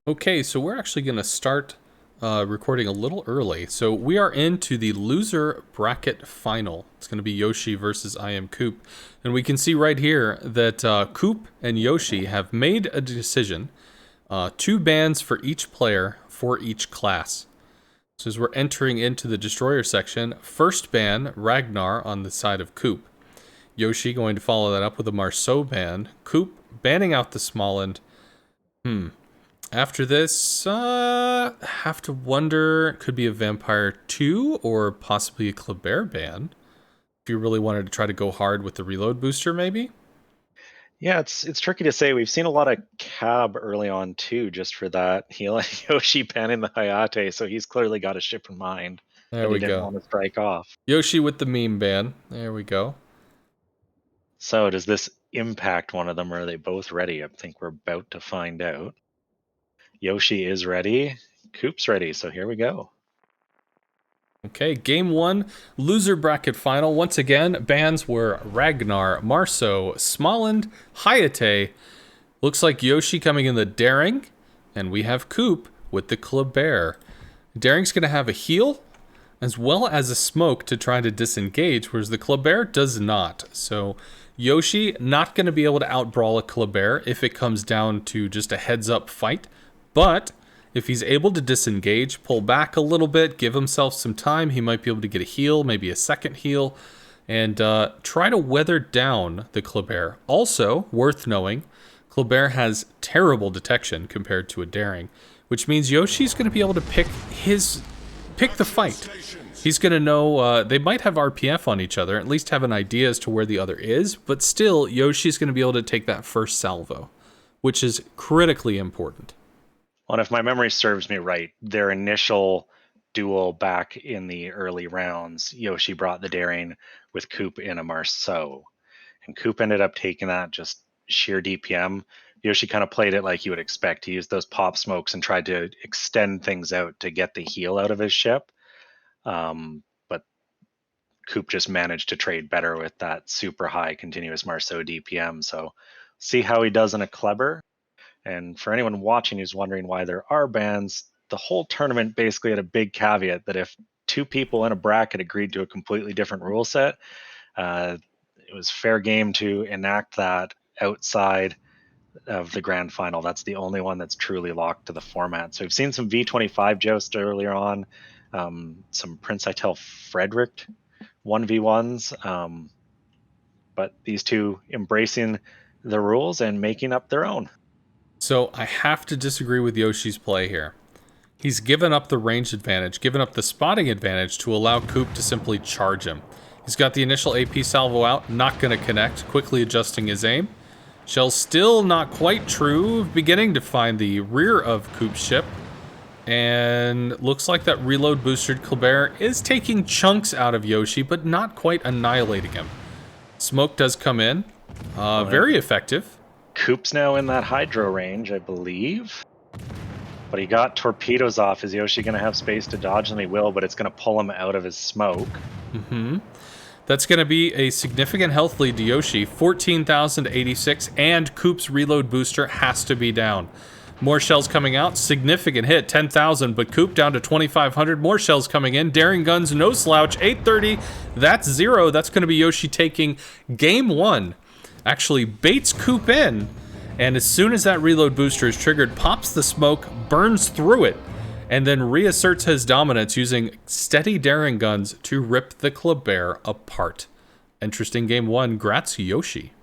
Okay, so we're actually going to start recording a little early. So we are into the loser bracket final. It's going to be Yoshi versus I Am Coop. And we can see right here that Coop and Yoshi have made a decision. Two bans for each player for each class. So as we're entering into the Destroyer section, first ban, Ragnar on the side of Coop. Yoshi going to follow that up with a Marceau ban. Coop banning out the Smalland. After this, have to wonder, could be a Vampire 2 or possibly a Kleber ban. If you really wanted to try to go hard with the reload booster, maybe? Yeah, it's tricky to say. We've seen a lot of cab early on too, just for that. He let Yoshi banning the Hayate, so he's clearly got a ship in mind There that he we didn't go. want to strike off. Yoshi with the meme ban. There we go. So does this impact one of them, or are they both ready? I think we're about to find out. Yoshi is ready. Coop's ready, so here we go. Okay, game one, loser bracket final. Once again, bans were Ragnar, Marceau, Smalland, Hayate. Looks like Yoshi coming in the Daring, and we have Coop with the Kleber. Daring's going to have a heal, as well as a smoke to try to disengage, whereas the Kleber does not. So Yoshi not going to be able to outbrawl a Kleber if it comes down to just a heads-up fight, but if he's able to disengage, pull back a little bit, give himself some time, he might be able to get a heal, maybe a second heal, and try to weather down the Kleber. Also, worth knowing, Kleber has terrible detection compared to a Daring, which means Yoshi's going to be able to pick the fight. He's going to know, they might have RPF on each other, at least have an idea as to where the other is, but still, Yoshi's going to be able to take that first salvo, which is critically important. Well, and if my memory serves me right, their initial duel back in the early rounds, Yoshi brought the Daring with Coop in a Marceau. And Coop ended up taking that just sheer DPM. Yoshi kind of played it like you would expect. He used those pop smokes and tried to extend things out to get the heal out of his ship. But Coop just managed to trade better with that super high continuous Marceau DPM. So see how he does in a Kleber. And for anyone watching who's wondering why there are bans, the whole tournament basically had a big caveat that if two people in a bracket agreed to a completely different rule set, uh, it was fair game to enact that outside of the grand final. That's the only one that's truly locked to the format. So we've seen some V25 joust earlier on, some Prince Itel Frederick 1v1s, but these two embracing the rules and making up their own. So I have to disagree with Yoshi's play here. He's given up the range advantage, given up the spotting advantage to allow Coop to simply charge him. He's got the initial AP salvo out, not going to connect, quickly adjusting his aim. Shell's still not quite true, beginning to find the rear of Coop's ship. And looks like that reload boosted Kleber is taking chunks out of Yoshi, but not quite annihilating him. Smoke does come in. Very effective. Coop's now in that hydro range, I believe. But he got torpedoes off. Is Yoshi going to have space to dodge? And he will, but it's going to pull him out of his smoke. That's going to be a significant health lead to Yoshi. 14,086, and Coop's reload booster has to be down. More shells coming out. Significant hit, 10,000, but Coop down to 2,500. More shells coming in. Daring guns, no slouch, 830. That's 0. That's going to be Yoshi taking game one. Actually baits Coop in, and as soon as that reload booster is triggered, pops the smoke, burns through it, and then reasserts his dominance using steady Daring guns to rip the Kleber apart. Interesting game one. Grats, Yoshi.